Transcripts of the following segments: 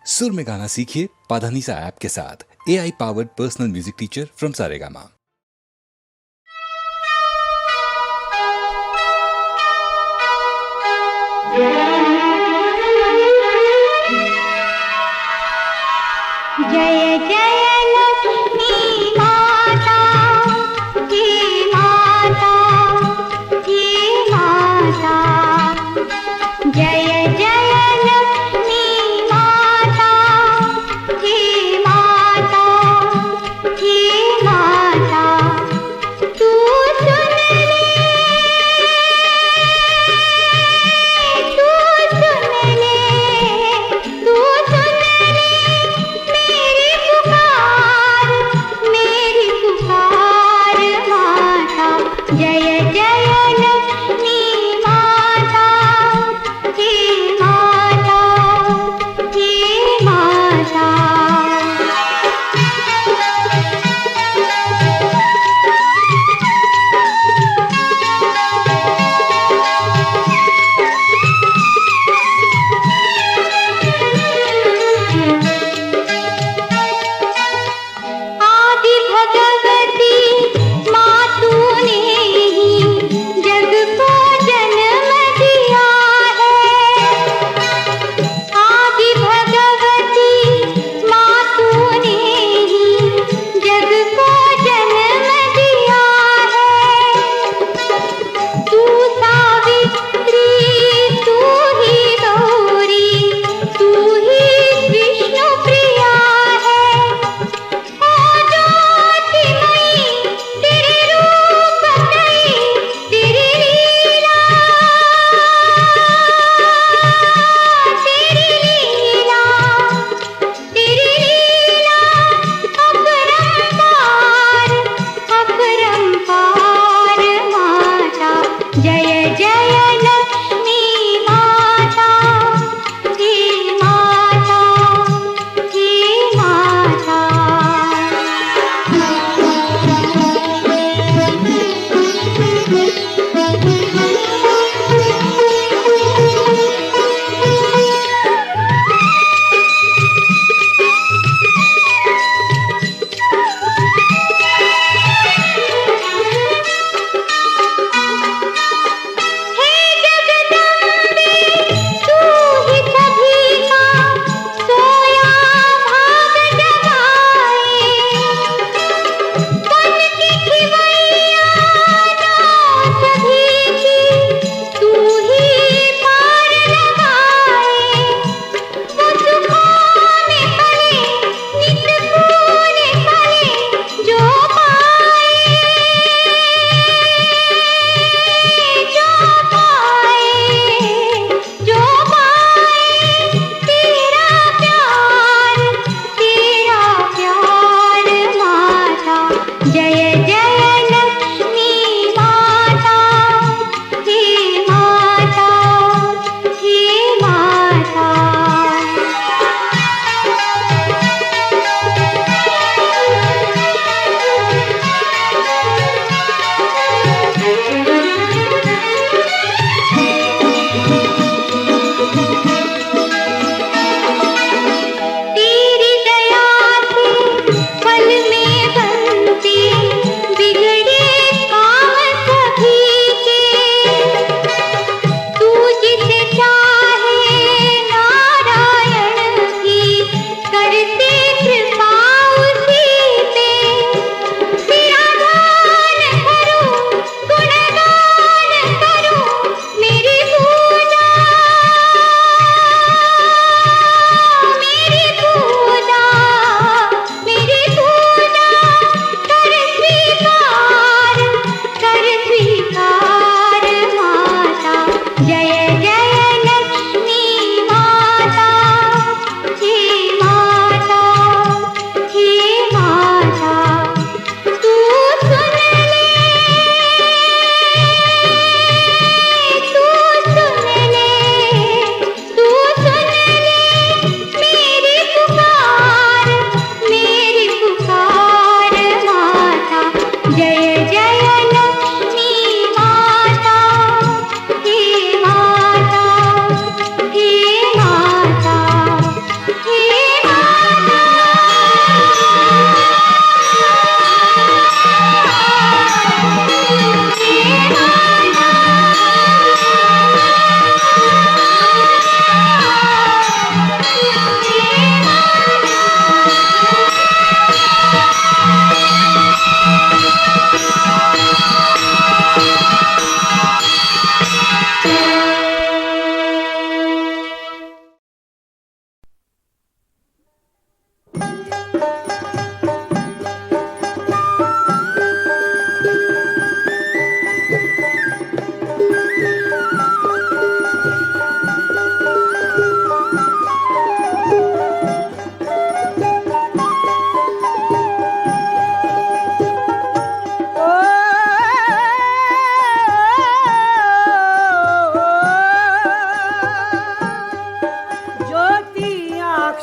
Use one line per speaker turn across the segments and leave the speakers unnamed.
सुर में गाना सीखिए पाधानीसा ऐप के साथ। AI powered personal music teacher from Saregama.
जय जय लक्ष्मी माता की माता की माता। जय जय लक्ष्मी माता की माता की माता। तू सुन ले, तू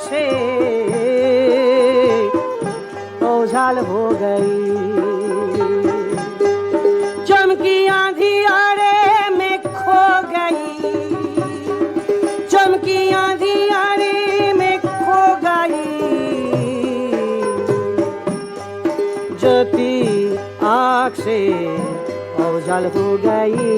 से ओझल हो गई। चमकी आंधी आड़े में खो गई, चमकी आंधी आड़े में खो गई। ज्योति आँख से ओझल हो गई।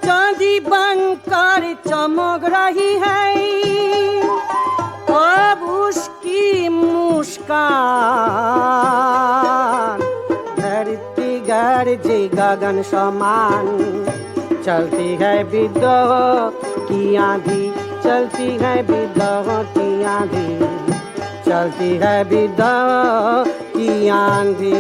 चांदी बनकर चमक रही है अब उसकी मुस्कान। धरती गरजे गगन समान, चलती है विद्रोह की आंधी, चलती है विद्रोह की आंधी, चलती है विद्रोह की आंधी।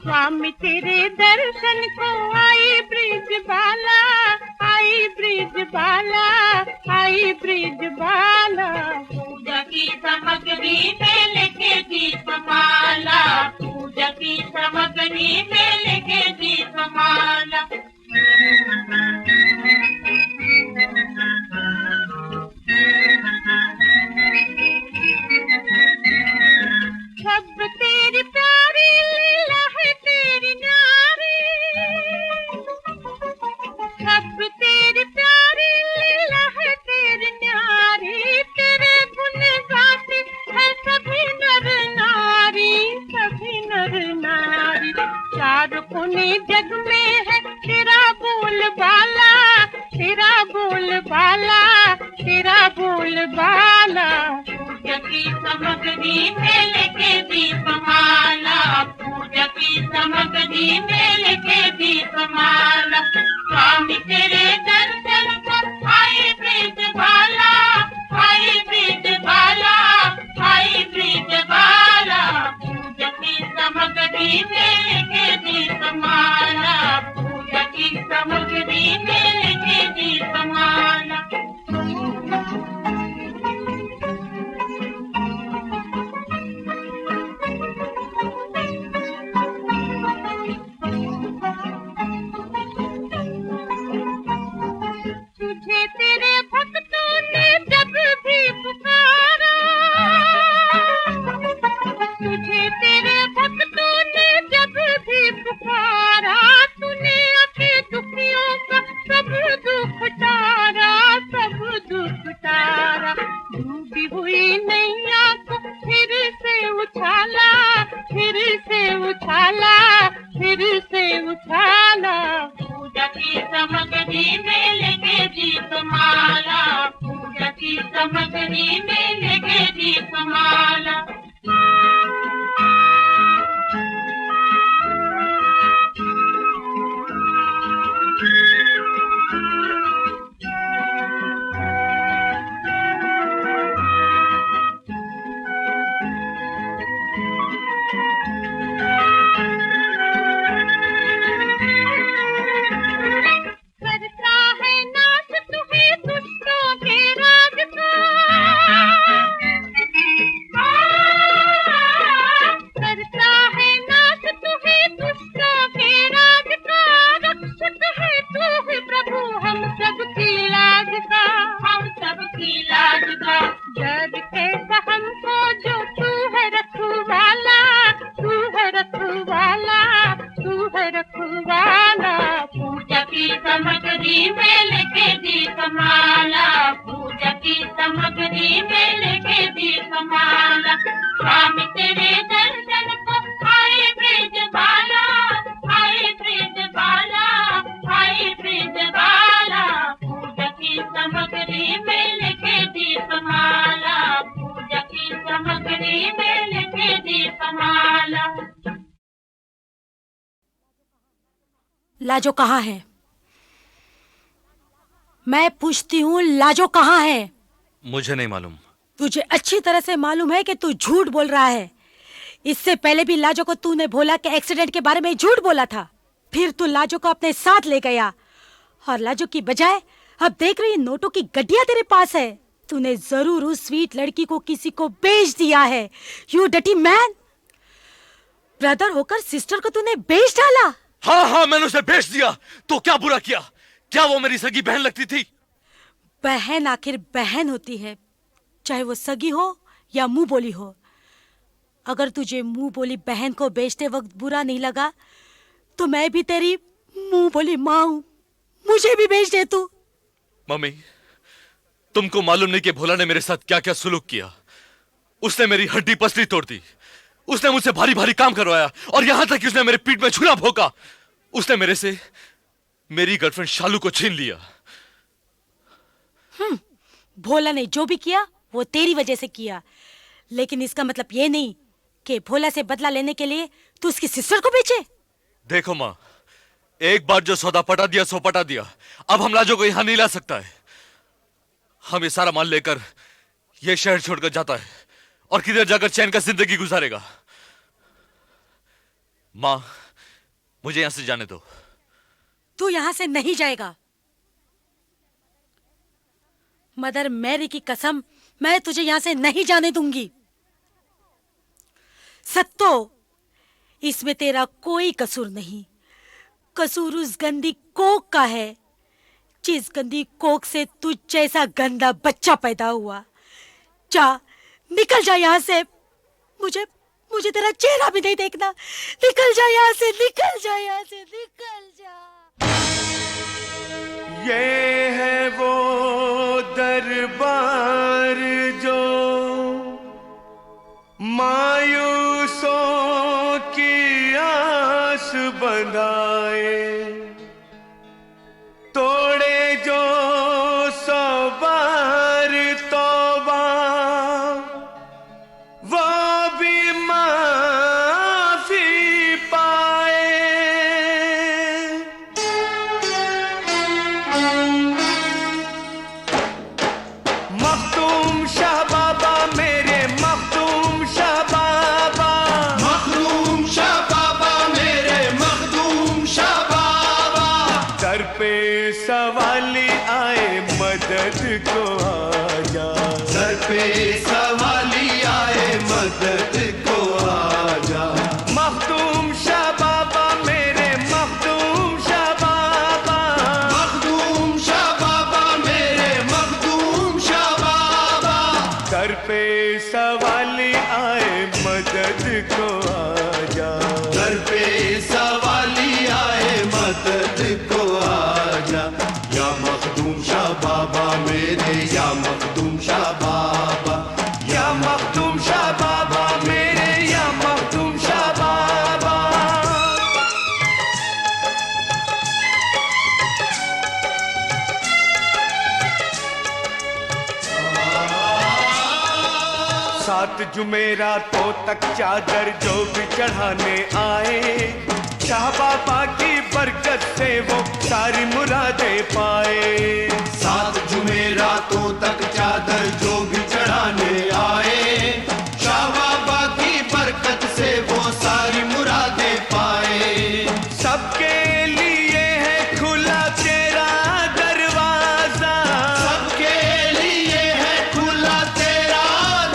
स्वामी तेरे दर्शन को आई ब्रिज बाला, आई ब्रिज बाला, आई ब्रिज बाला। पूजा की सामग्री में लेके दीपमाला, पूजा की सामग्री में लेके दीपमाला। सब तेरी प्यारी लीला है तेरी न्यारी, सब तेरी प्यारी लीला है तेरी न्यारी। तेरे गुण गाते हैं सभी नर नारी, सभी नर नारी। चार कोने जग में है तेरा बोल बाला, तेरा बोल बाला, तेरा बोल बाला। पूजा की सामग्री में लेके दीपमाला, पूजा की सामग्री में लेके दीपमाला। स्वामी तेरे दर्शन को आई ब्रिज बाला, आई ब्रिज बाला, आई ब्रिज बाला। पूजा की सामग्री में लेके दीपमाला, पूजा की सामग्री में लेके दीपमाला। तुझे तेरे भक्तों ने जब भी पुकारा, तुझे तेरे भक्तों ने जब भी पुकारा। तूने अपने दुखियों का सब दुख टारा, सब दुख टारा। डूबी हुई नैया को फिर से उछाला, फिर से उछाला, फिर से उछाला। पूजा की सामग्री में लेके दीपमाला, पूजा की सामग्री में लेके दीपमाला। करता है नाश तुम्हें दुष्टों के राज का, करता है नाश तुम्हें दुष्टों के राज का। रक्षक है तू है प्रभु हम सबकी लाज का, हम सबकी लाज का। डर कैसा हमको जो तू है रखवाला, तू है रखवाला, तू है रखवाला। पूजा की सामग्री में लेके दीपमाला, पूजा की सामग्री में लेके दीपमाला। स्वामी तेरे दर्शन को आए ब्रिज बाला, आए ब्रिज बाला, आए ब्रिज बाला। पूजा की सामग्री में लेके दीपमाला, पूजा की सामग्री में लेके दीपमाला।
लाजो कहाँ है? मैं पूछती हूँ लाजो कहाँ है?
मुझे नहीं मालूम।
तुझे अच्छी तरह से मालूम है कि तू झूठ बोल रहा है। इससे पहले भी लाजो को तूने भोला के एक्सीडेंट के बारे में झूठ बोला था। फिर तू लाजो को अपने साथ ले गया और लाजो की बजाय अब देख रही नोटों की गड्डियां तेरे पास है। तूने जरूर उस स्वीट लड़की को किसी को बेच दिया है। You dirty man. ब्रदर होकर सिस्टर को तूने बेच डाला।
हाँ, मैंने उसे बेच दिया। तो क्या बुरा किया? क्या वो मेरी सगी बहन लगती थी?
बहन आखिर बहन होती है, चाहे वो सगी हो या मुंह बोली हो। अगर तुझे मुंह बोली बहन को बेचते वक्त बुरा नहीं लगा तो मैं भी तेरी मुंह बोली माँ हूं। मुझे भी बेच दे तू।
मम्मी, तुमको मालूम नहीं कि भोला ने मेरे साथ क्या क्या सुलूक किया। उसने मेरी हड्डी पसली तोड़ दी। उसने मुझसे भारी भारी काम करवाया और यहां तक कि उसने मेरे पीठ में छुरा भोंका। उसने मेरे से मेरी गर्लफ्रेंड शालू को छीन लिया।
भोला ने जो भी किया वो तेरी वजह से किया, लेकिन इसका मतलब ये नहीं कि भोला से बदला लेने के लिए तू उसकी सिस्टर को बेचे।
देखो माँ, एक बार जो सौदा पटा दिया सो पटा दिया। अब हम लाजो को यहां नहीं ला सकता है। हम ये सारा माल लेकर ये शहर छोड़कर जाता है और किधर जाकर चैन का जिंदगी गुजारेगा। माँ, मुझे यहां से जाने दो।
तू यहां से नहीं जाएगा। मदर मैरी की कसम, मैं तुझे यहां से नहीं जाने दूंगी। सत्तो, इसमें तेरा कोई कसूर नहीं। कसूर उस गंदी कोक का है जिस गंदी कोक से तुझ जैसा गंदा बच्चा पैदा हुआ। जा, निकल जा यहाँ से। मुझे तेरा चेहरा भी नहीं देखना। निकल जा यहाँ से, निकल जा यहाँ से, निकल जा।
ये है वो दरबार जो मायूसों की आस बंधाए, तोड़े जो सवार तौबा वो भी माफी पाए। मखदूम शाह बाबा मेरे, मखदूम शाह बाबा,
मखदूम शाह बाबा मेरे, मखदूम शाह बाबा।
दर पे सवाली आए मदद को आजा,
सर पे सवाली आए मदद को आजा।
मखदूम शाह बाबा मेरे, मखदूम शाह बाबा,
मखदूम शाह बाबा मेरे, मखदूम शाह बाबा।
दर पे सवाली आए मदद को आजा।
सर पे सवाली आए मदद को आजा। या मखदूम शाह बाबा मेरे, या मखदूम शाह बाबा,
या मखदूम शाह बाबा मेरे, या मखदूम शाह बाबा। सात जुमेरातों तक चादर जो भी चढ़ाने आए, शाह बाबा की बरकत से वो सारी मुरादें पाए।
सात जुमेरातों तक चादर जो भी चढ़ाने आए, शाह बाबा की बरकत से वो सारी मुरादें पाए।
सबके लिए है खुला तेरा दरवाजा,
सबके लिए है खुला तेरा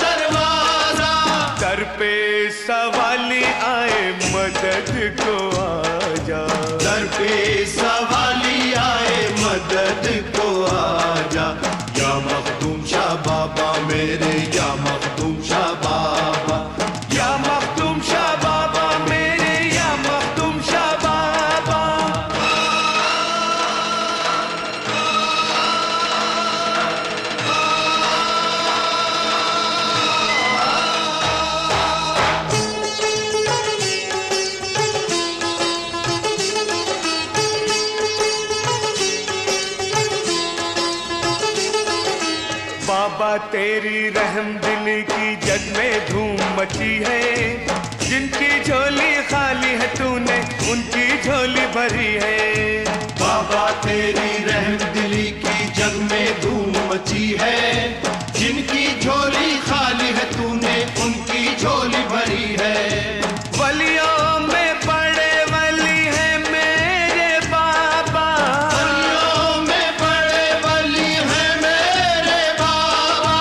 दरवाजा।
दर पे सवाली आए मदद को आजा।
दर पे सवाली आए मदद को आजा। या मखदूम शाह बाबा मेरे, या मखदूम शाह बाबा,
या मखदूम शाह बाबा मेरे, या मखदूम शाह बाबा। बाबा तेरी रहम दिल की जग में धूम मची है। जिनकी झोली खाली है तूने उनकी झोली भरी है।
बाबा तेरी रहमदिली की जग में धूम मची है, जिनकी झोली खाली है तूने उनकी झोली भरी है।
वलियों में बड़े वली है मेरे बाबा,
वलियों में बड़े वली है मेरे बाबा।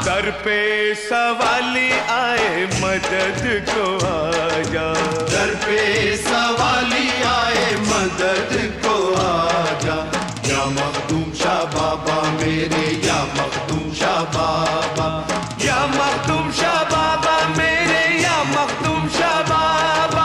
दर पे सवाली आए मदद को आजा,
दर पे सवाली आए मदद को आजा। या मखदूम शाह बाबा मेरे, या मखदूम शाह बाबा,
या मखदूम शाह बाबा मेरे, या मखदूम शाह बाबा।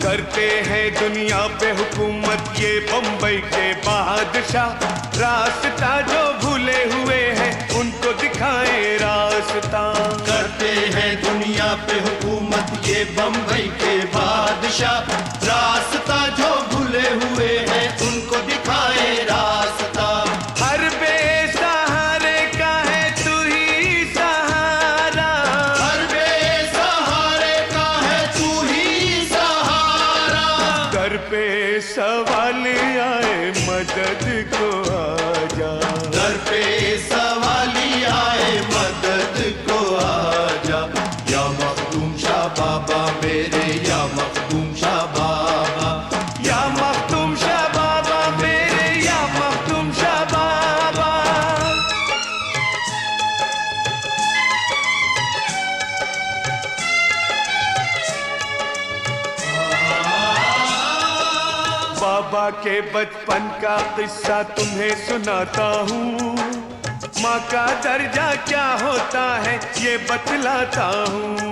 करते हैं दुनिया पे हुकूमत ये बम्बई के बादशाह, रास्ता जो भूले हुए हैं उनको दिखाए रास्ता।
करते हैं दुनिया पे हुकूमत ये बम्बई के बादशाह, रास्ता जो भूले हुए हैं उनको दिखाए रास्ता।
हर बेसहारे का है तू ही सहारा,
हर बेसहारे का है तू ही सहारा।
दर पे सवाल आए मदद को आजा,
दर पे सवाली आए मदद को आजा। या मखदूम शाह बाबा मेरे, या मखदूम शाह बाबा,
या मखदूम शाह बाबा मेरे, या मखदूम शाह बाबा। बाबा के बचपन का किस्सा तुम्हें सुनाता हूँ, माँ का दर्जा क्या होता है ये बतलाता हूँ।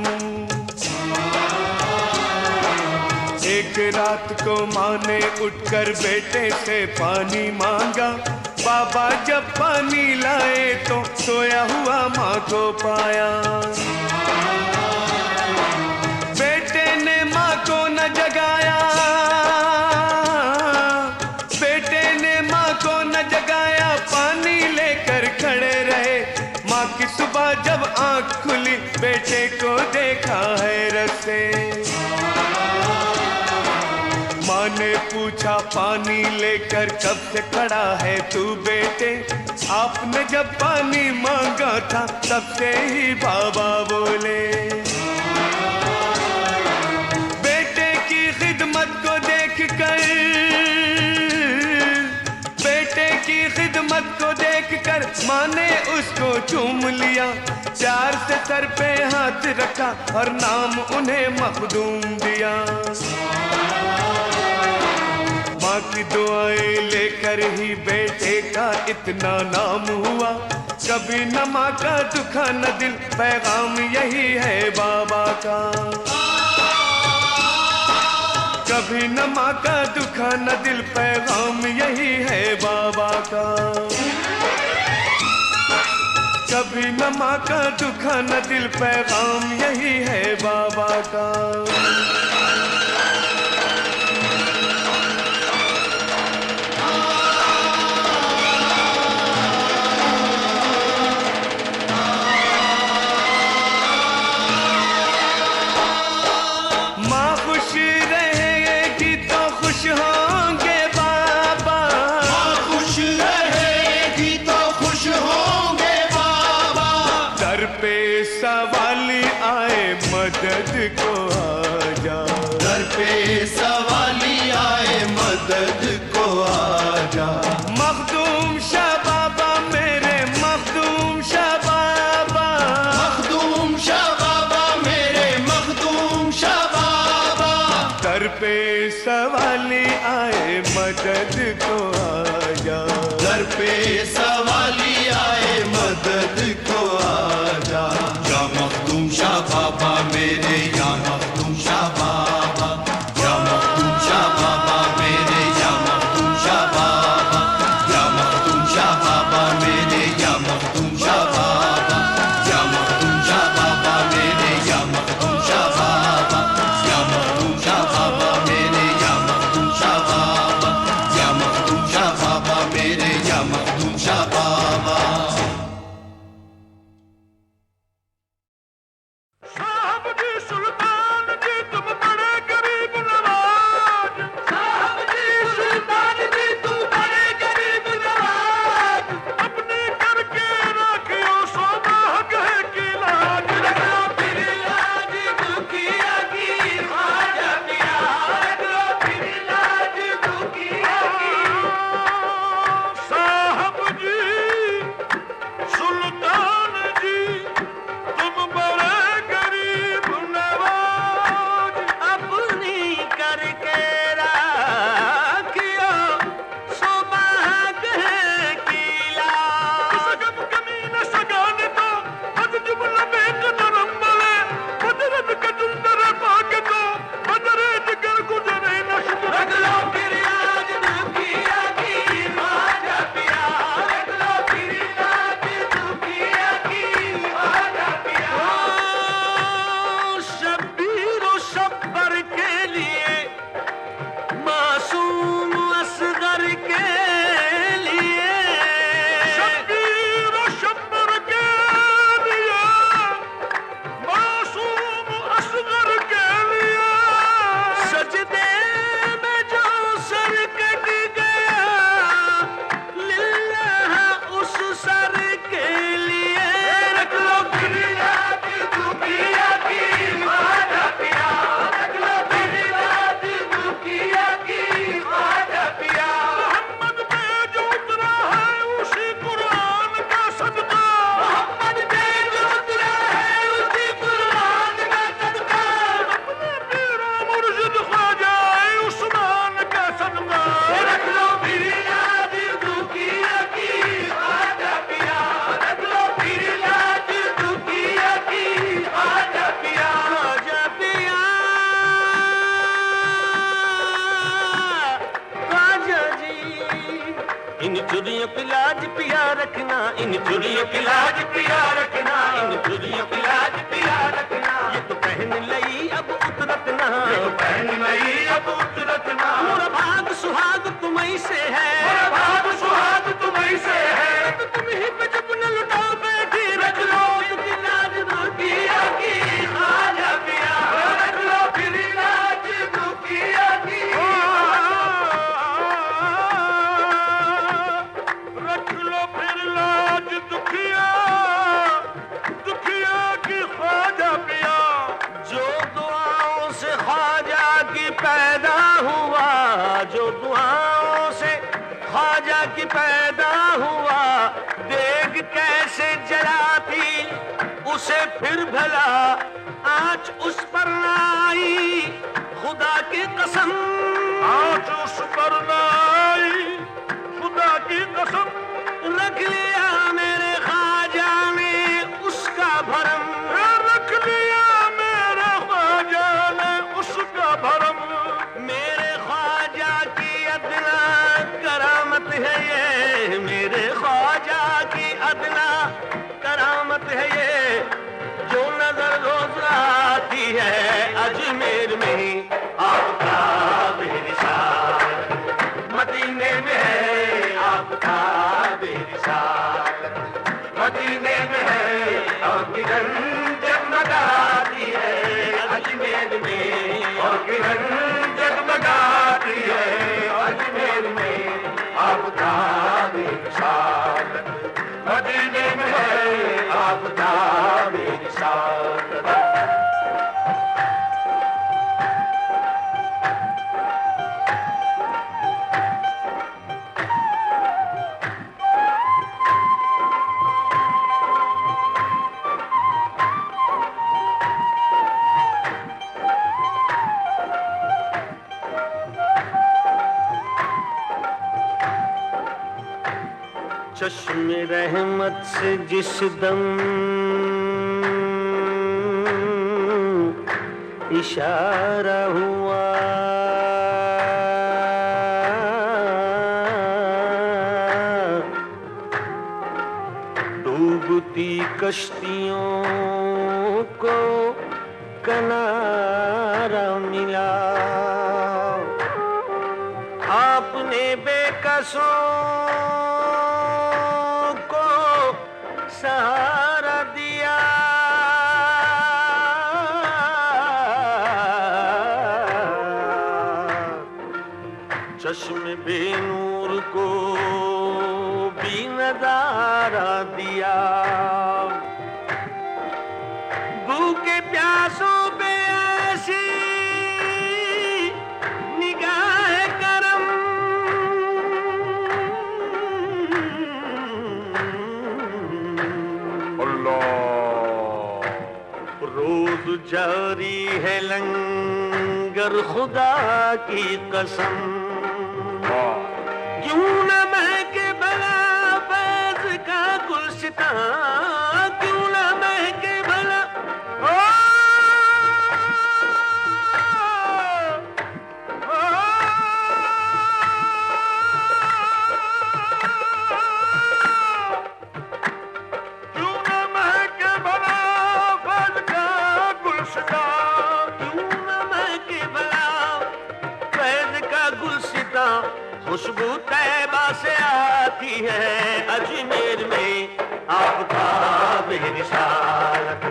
एक रात को माँ ने उठकर बेटे से पानी मांगा, बाबा जब पानी लाए तो सोया हुआ माँ को पाया। बेटे ने माँ को न जगाया, बेटे ने माँ को न जगाया, पानी लेकर खड़े रहे। माँ की सुबह जब आँख खुली बेटे को देखा हैरत से। माँ ने पूछा पानी लेकर कब से खड़ा है तू बेटे, आपने जब पानी मांगा था तब से ही बाबा बोले। बेटे की खिदमत को देखकर, बेटे की खिदमत को देखकर माँ ने उसको चूम लिया, प्यार से सर पे हाथ रखा और नाम उन्हें मखदूम दिया। माँ की दुआएं लेकर ही बेटे का इतना नाम हुआ, कभी न माँ का दुखा न दिल, पैगाम यही है बाबा का। कभी न माँ का दुखा न दिल, पैगाम यही है बाबा का। कभी न माँ का दुखा न दिल, पैगाम यही है बाबा का। माँ खुश रहेगी तो खुश होंगे बाबा,
माँ खुश रहेगी तो खुश होंगे बाबा।
दर पे सवाली आए मदद को आजा,
दर पे सवाली आए मदद को आजा।
मखदूम शाह बाबा मेरे, मखदूम शाह बाबा,
मखदूम शाह बाबा मेरे, मखदूम शाह बाबा।
दर पे सवाली आए मदद को आजा,
दर पे सवाली आए मदद को आजा। या मखदूम शाह बाबा मेरे, या मखदूम शाह बाबा, या मखदूम शाह बाबा मेरे, या मखदूम शाह बाबा, या मखदूम शाह बाबा मेरे, या मखदूम शाह बाबा, या मखदूम शाह बाबा मेरे, या मखदूम शाह बाबा।
के लिए रख लो बिरला की दुखिया की माता पिया, रख लो बिरला की दुखिया की माता पिया। मोहम्मद पे जो उतरा है उसी कुरान का सदका, मोहम्मद पे जो उतरा है उसी कुरान का सदका, अपने पीरा मुर्शिद ख्वाजा उस्मान का सदका। रख लो बिरला की दुखिया की माता पिया, रख लो बिरला की दुखिया की माता पिया। ख्वाजा पिया, ख्वाजा जी, इन चुरियों की लाज पिया रखना, इन चुरियों की लाज पिया रखना, इन चुरियों की लाज पिया रखना। ये तो पहन लई अब उतरत ना, ये तो पहन लई अब उतरत ना। मोरा भाग सुहाग तुम्हीं से है, मोरा भाग सुहाग तुम्हीं से है। तो तुम ही पे जब न लुटा बैठी रख लो इनकी लाज दुखिया की ख्वाजा पिया, रख लो फिर लाज दुखिया की, रख लो फिर लाज दुखिया, दुखिया की ख्वाजा पिया। जो दुआओं से ख्वाजा की पैदा हुआ, जो दुआओं से ख्वाजा की पैदा हुआ, देख कैसे जलाती उसे फिर भला आँच उस पर ना आई, खुदा की कसम आँच उस पर ना आई, खुदा की कसम। रख लिया मेरे ख्वाजा ने उसका भरम, रख लिया मेरे ख्वाजा ने उसका भरम। मेरे ख्वाजा की अदना करामत है ये, मेरे ख्वाजा की अदना करामत है ये, जो नजर रोज आती है अजमेर में आपका बेरिसाल, मदीने में है आपका बेरिसाल, मदीने में है और किरण जगमगाती है अजमेर में, और किरण जगमगाती है अजमेर में आपका बेरिसाल, मदीने में है आपका बेरिसाल। चश्मे रहमत से जिस दम इशारा हुआ, डूबती कश्तियों को किनारा मिला, आपने बेकसों को सहारा दिया, चश्मे बेनूर को भी नजारा दिया, भूखे प्यासों पे ऐसी निगाह करम, रोज जारी है लंगर खुदा की कसम, क्यों न महके भला फैज़ का गुलसितां, क्यों न महके भला क्यों न महके भला फैज़ का गुलसितां, क्यों न महके भला फैज़ का गुलसितां, खुशबू तैबा से आती है अजमेर में आपका बेरिसालत,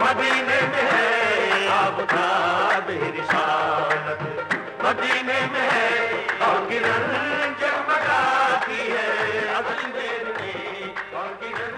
मदीने में है आपका बेरिसालत, मदीने में है और किरण जगमगाती है अजमेर में और किरण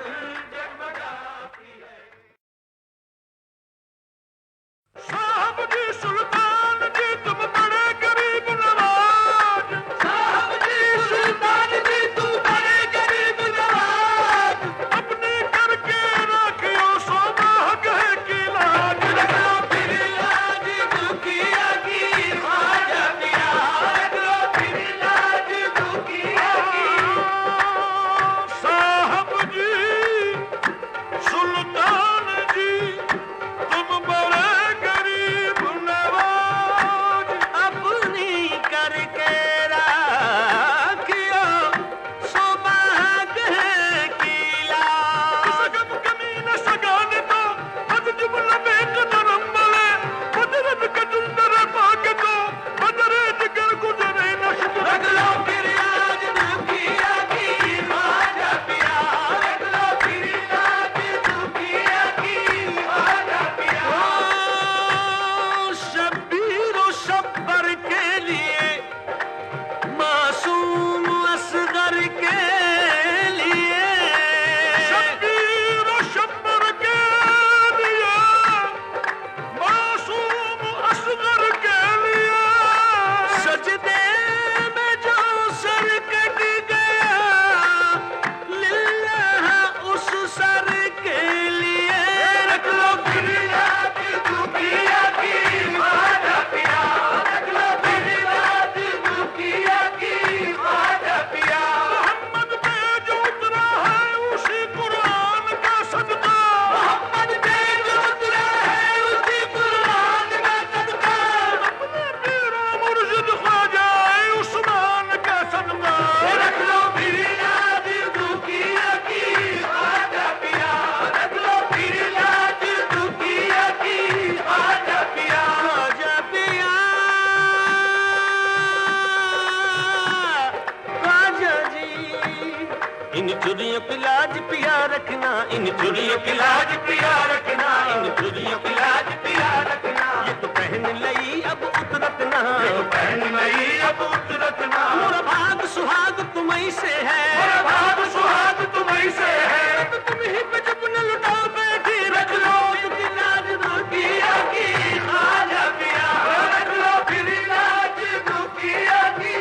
रखना, इन चुड़ियों की लाज पिया रखना, इन चुड़ियों की लाज पिया रखना। ये तो पहन लई अब उतरत ना, ये तो पहन लई अब उतरत ना। मोरा भाग सुहाग तुम्हीं से है, मोरा भाग सुहाग तुम्हीं से है। तो तुम ही पे जब न लुटाओ बैठी रख लो इनकी लाज दुखिया की ख्वाजा पिया, रख लो फिर लाज दुखिया की,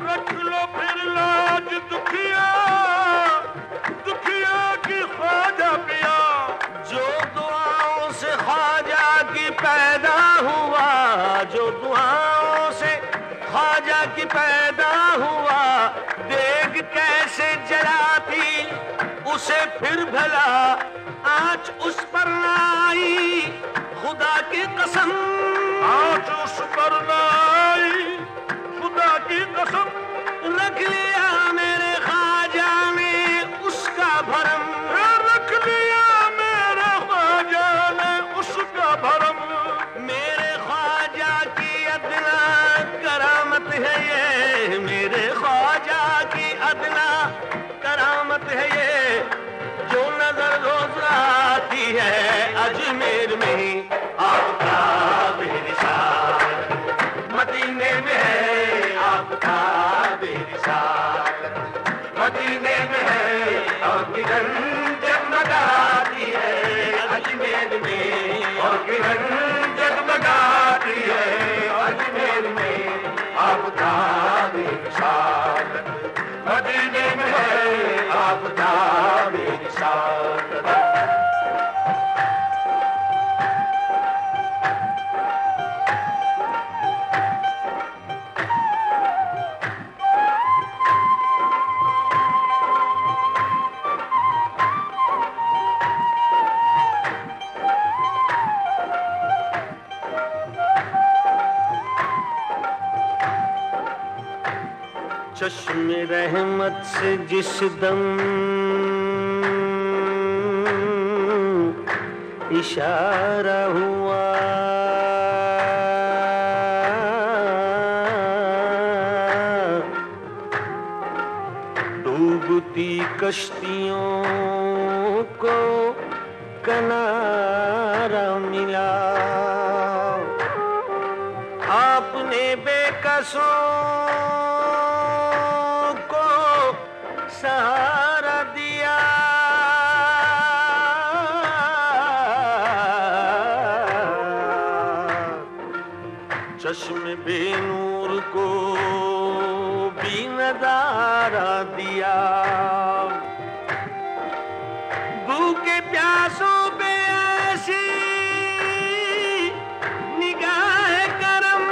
रख लो फिर लाज दुखिया, दुखिया की ख्वाजा पिया। जो दुआओं से ख्वाजा की पैदा हुआ, जो दुआओं से ख्वाजा की पैदा हुआ, देख कैसे जलाती उसे फिर भला आँच उस पर न आई, खुदा की कसम आँच उस पर न आई, खुदा की कसम। रख लिया मेरे ख्वाजा ने उसका भरम, रख लिया मेरे ख्वाजा ने उसका भरम। मेरे ख्वाजा की अदना करामत है ये, मेरे ख्वाजा की अदना करामत है ये। जो नजर रोज आती है अजमेर में आपका बेनिशान, मदीने में है आपका बेनिशान, मदीने में है और किरण जगमगाती है अजमेर में, और किरण जगमगाती है अजमेर में आपका बेनिशान, मदीने में है आपका बेनिशान। चश्मे रहमत से जिस दम इशारा हुआ, डूबती कश्तियों को किनारा मिला। आपने बेकसों सहारा दिया, चश्मे बेनूर को भी नजारा दिया। भूखे प्यासों पे ऐसी निगाह करम,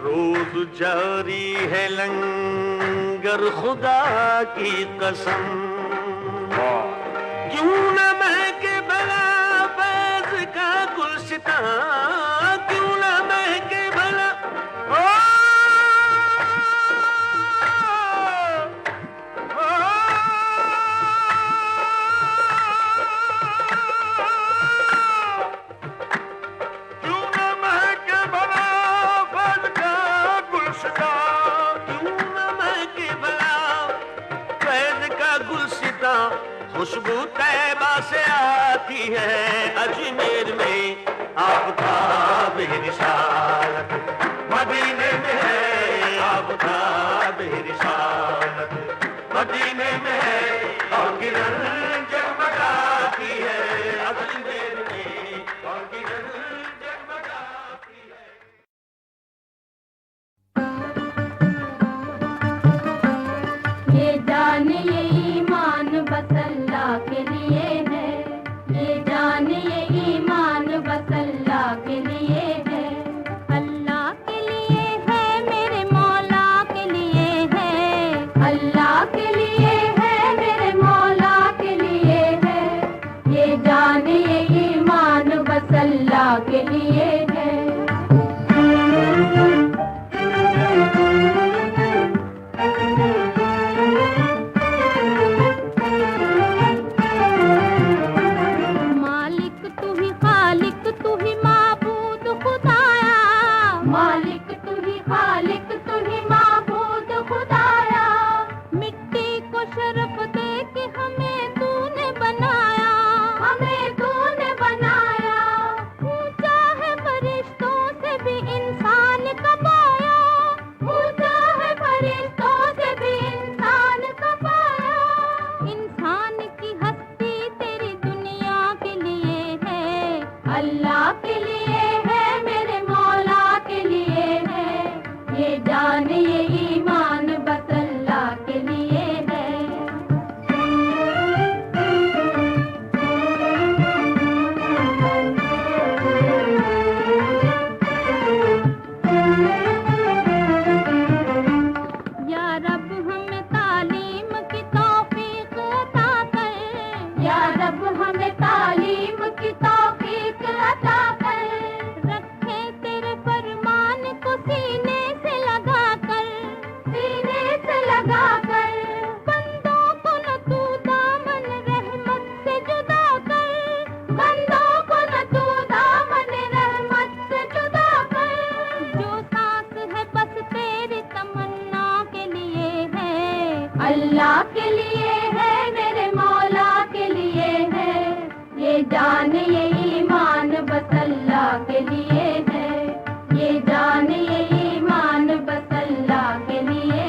रोज जारी है लंगर खुदा की कसम। क्यों न महके भला फैज़ का गुलसितां, क्यों न महके भला खुशबू तैबा से आती है अजमेर में आपका बेनिशान, मदीने में है आपका बेनिशान, मदीने में है और किरण जगमगाती है अजमेर में, और किरण जगमगाती है।
ये जान ये ईमान बस अल्लाह के लिए है, ये जान ये ईमान बस अल्लाह के लिए है। अल्लाह के लिए है मेरे मौला के लिए है, अल्लाह के लिए है मेरे मौला के लिए है। ये जान ये ईमान बस अल्लाह के लिए है। मालिक तू ही खालिक अल्लाह के लिए है, मेरे मौला के लिए है, ये जान ये ईमान बस अल्लाह के लिए है। या रब हमें तालीम की तौफीक अता कर, या रब हमें तालीम की तौफीक अता कर, रखे तेरे फरमान को सीने से लगा कर, सीने से लगा कर, बंदों को न तू दामन रहमत से जुदा कर, बंदों को न तू दामन रहमत से जुदा कर, जो सांस है बस तेरी तमन्ना के लिए है, अल्लाह के लिए है, मेरे मौला के लिए है, ये जान ये ईमान बस अल्लाह के लिए है, ये जान ये ईमान बस अल्लाह के लिए है।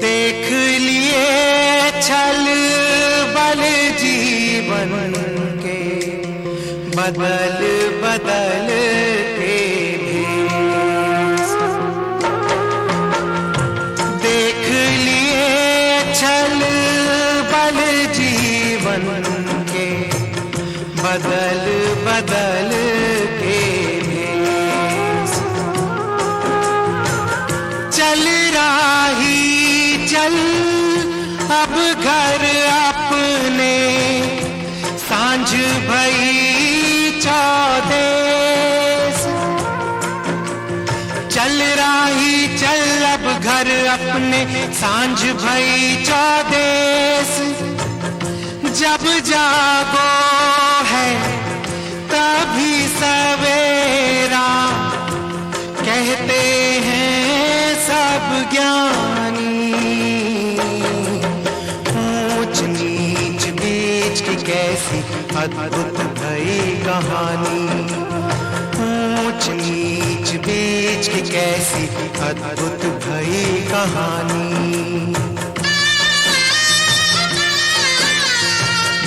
देख लिए छल बल जीवन के बदल बदल के भेष। देख लिए छल बल जीवन के बदल बदल के भेष। चल राही चल अब घर अपने, सांझ भई चौदेस। चल राही चल अब घर अपने, सांझ भई चौदेस। जब जागो है तभी सवेरा, कहते हैं सब ज्ञानी। ऊंच नीच बीच की कैसी अद्भुत भई कहानी, ऊंच नीच बीच की कैसी अद्भुत भई कहानी।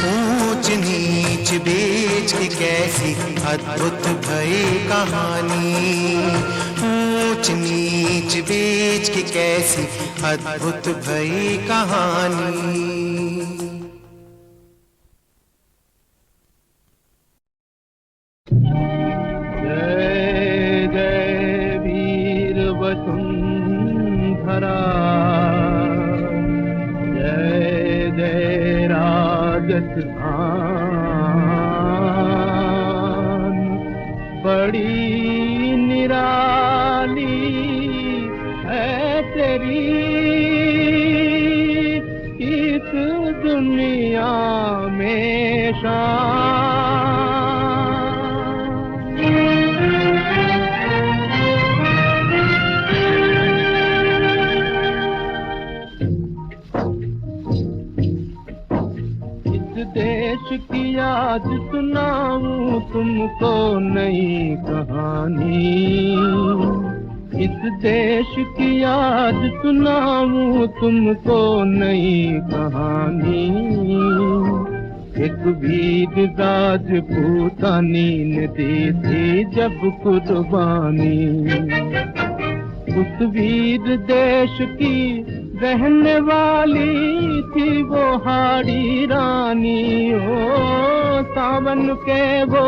ऊंच नीच बीच की कैसी अद्भुत भई कहानी, ऊंच नीच बीच की कैसी अद्भुत भई कहानी।
जय जय वीर वसुंधरा, जय जय राजस्थान। बड़ी निराली है तेरी इस दुनिया में शान। देश की याद सुनाऊं तुमको नई कहानी, इस देश की याद सुनाऊं तुमको नई कहानी। एक वीर राजपूतानी ने दी थी जब कुर्बानी, उस वीर देश की रहने वाली थी वो हाड़ी रानी। ओ सावन के वो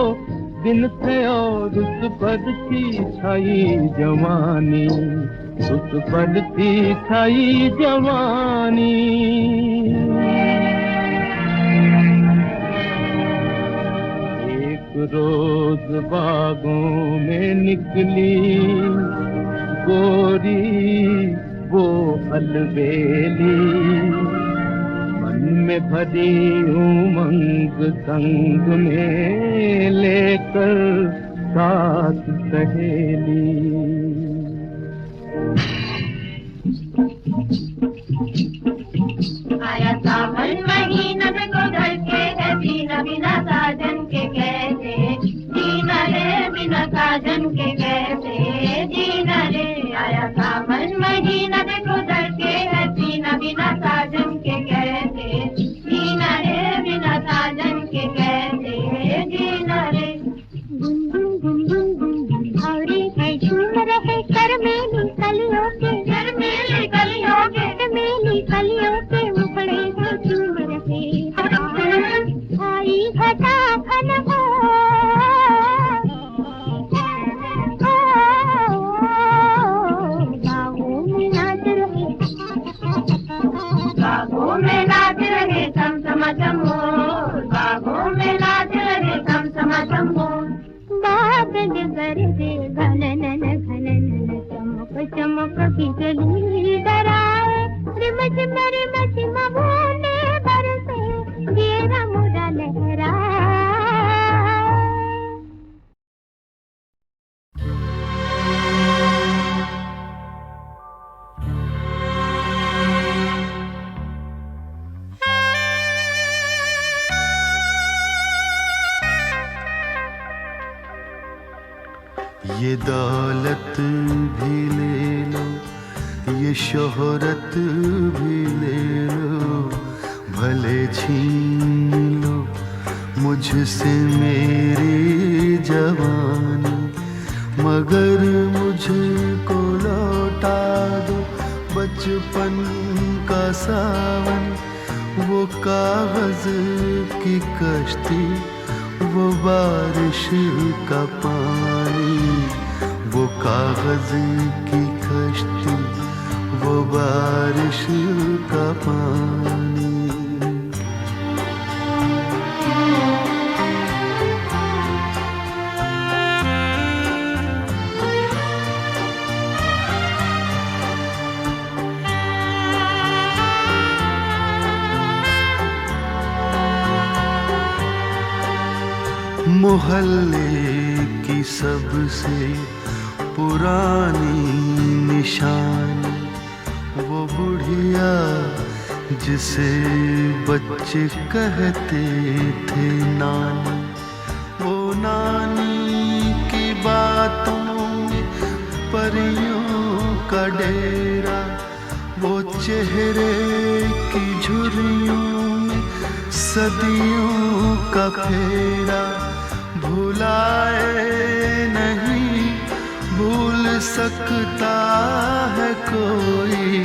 दिन थे और उस पर थी छाई जवानी, उस पर थी छाई जवानी। एक
रोज बागों में निकली गोरी वो अलबेली, मन में भरी उमंग संग में लेकर साथ सहेली।
आया सावन महीना में गुजर के है जीना बिना साजन के कैसे जीना रे, बिना साजन के कैसे जीना रे। आया सावन महीना में गुजर के है जीना बिना साजन के कैसे जीना रे, बिना साजन के कैसे जीना रे। भावरे है झूम रहे कर मेली कलियों के, कर मेली कलियों के, मेली कलियों के मुखड़े हैं झूम रहे। आई घटा घन हो बागों में नाच रहे, बागों में नाच रहे सम सम हो, बागों में नाच रहे सम सम हो। बादल गरजे घनन घनन चमक चमक बिजली डराए, रिम झिम बूंदे बरसे घेरा मुरा लहराए।
ये दौलत भी ले लो, ये शोहरत भी ले लो, भले छीन लो मुझसे मेरी जवानी, मगर मुझको लौटा दो बचपन का सावन। वो कागज की कश्ती, वो बारिश का पानी, वो कागज की कश्ती, वो बारिश का पानी। मोहल्ले की सबसे पुरानी निशानी, वो बुढ़िया जिसे बच्चे कहते थे नानी, वो नानी की बातों में परियों का डेरा, वो चेहरे की झुर्रियों में सदियों का फेरा। भुलाए नहीं भूल सकता है कोई,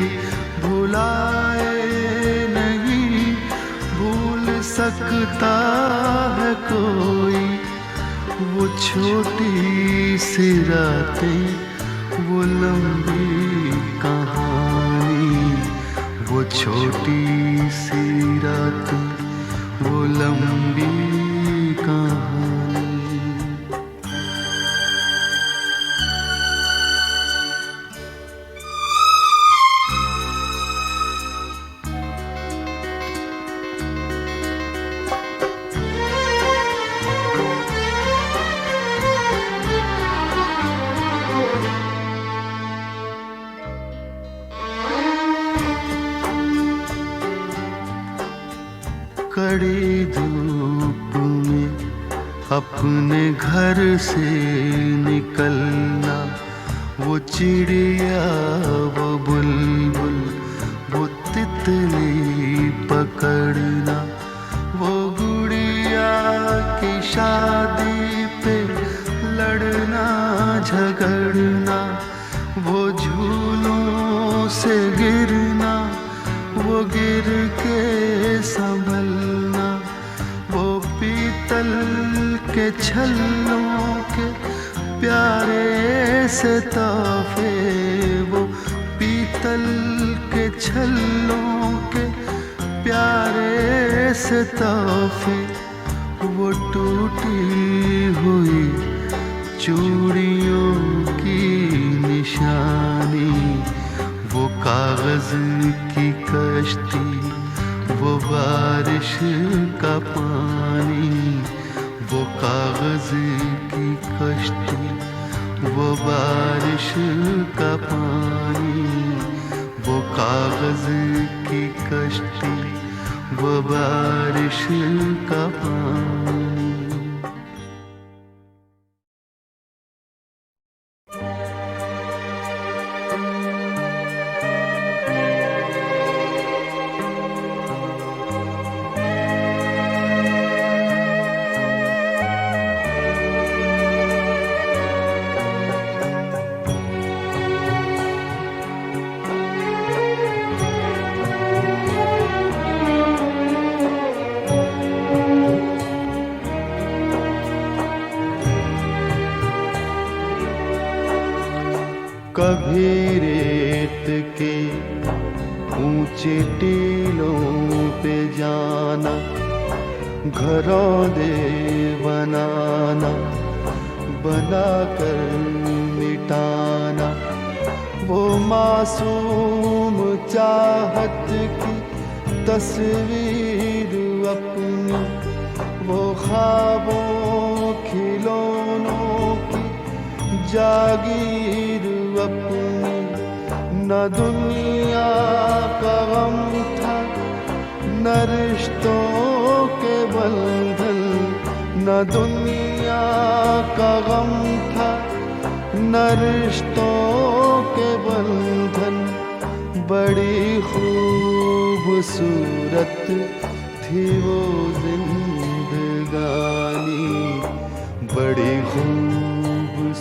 भुलाए नहीं भूल सकता है कोई। वो छोटी सी रातें, वो लंबी कहानी, वो छोटी सी रातें, वो लंबी कहानी। कड़ी धूप में अपने घर से निकलना, वो चिड़िया, वो बुलबुल, वो तितली पकड़ना, वो गुड़िया की शादी पे लड़ना झगड़ना, वो झूलों से गिरना, वो गिर के संभलना, वो पीतल के छल्लों के प्यारे से तोहफे, वो पीतल के छल्लों के प्यारे से तोहफे, वो टूटी चूड़ियों की निशानी, वो कागज की कश्ती, वो बारिश का पानी, वो कागज की कश्ती, वो बारिश का पानी, वो कागज की कश्ती, वो बारिश का पानी। कभी रेत के ऊंचे टीलों पे जाना, घरों दे बनाना, बनाकर मिटाना, वो मासूम चाहत की तस्वीर अपनी, वो ख्वाबों खिलौनों की जागीर अपनी। न दुनिया का गम था, न रिश्तों के बंधन, न दुनिया का गम था, न रिश्तों के बंधन। बड़ी खूबसूरत थी वो जिंदगानी, बड़ी खूबसूरत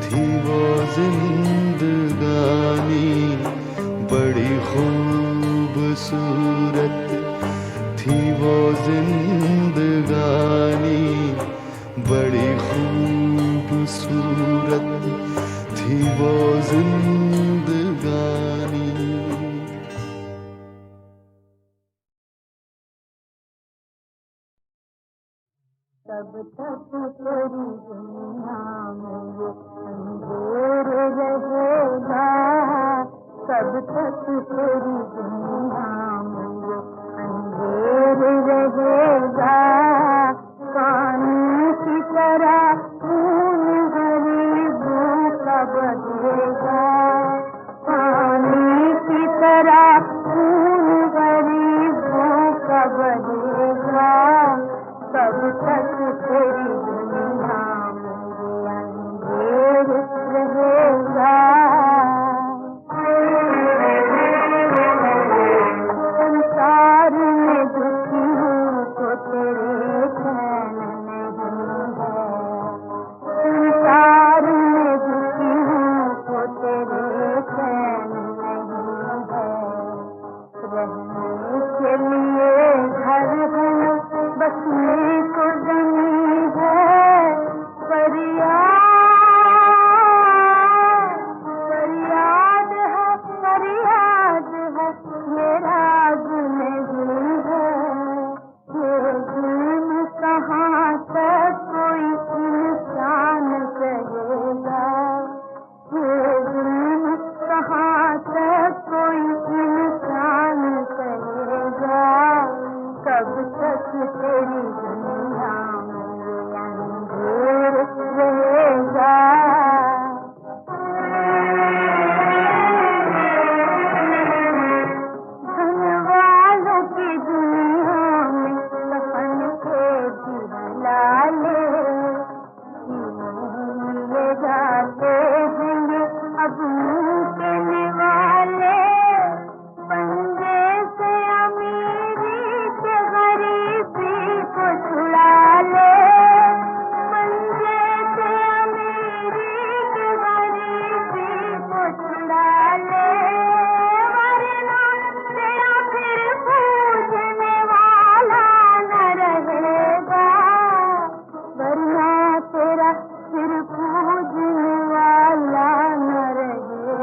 थी वो जिंदगानी, बड़ी खूबसूरत थी वो जिंदगानी, बड़ी खूबसूरत थी वो जिंदगानी।
तब तक तेरी दुनिया में ये अंधेर रहेगा, तब तक तेरी दुनिया में ये अंधेर रहेगा। पानी की तरह खून गरीबों का बहेगा, पानी की तरह खून गरीबों का बहेगा। तब तक तेरी दुनिया में अंधेर रहेगा। संसार में दुखी हूँ तो तेरे चैन नहीं है, संसार में दुखी हूँ तो तेरे चैन नहीं है। रहने के लिए घर है, बसने को जमी है, फरियाद फरियाद है, फरियाद है, ये राज नहीं है। ये जुल्म कहाँ तक कोई इंसान सहेगा, ये जुल्म कहाँ तक कोई इंसान सहेगा। कब तक तेरी दुनिया में ये अंधेर रहेगा। धन वालों की दुनिया में सपन के दिलाले लिए जाते हैं ये अब मुँह के निवाले। पंजे से अमीरी के गरीबी को छुड़ा ले, पंजे से अमीरी के गरीबी को छुड़ा ले। वरना तेरा फिर पूजने वाला न रहेगा, वरना तेरा फिर पूजने वाला न रहेगा।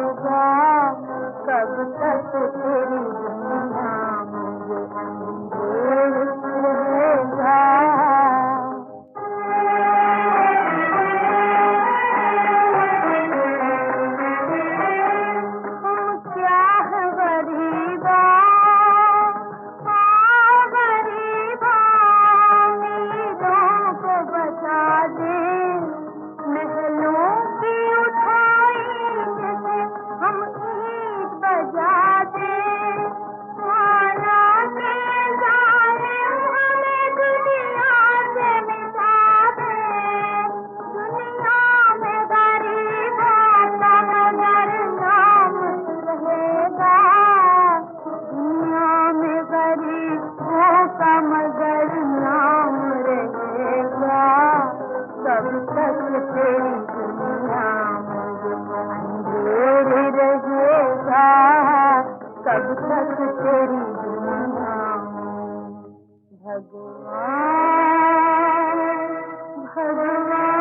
तक तेरी दुनिया में भगवान भगवान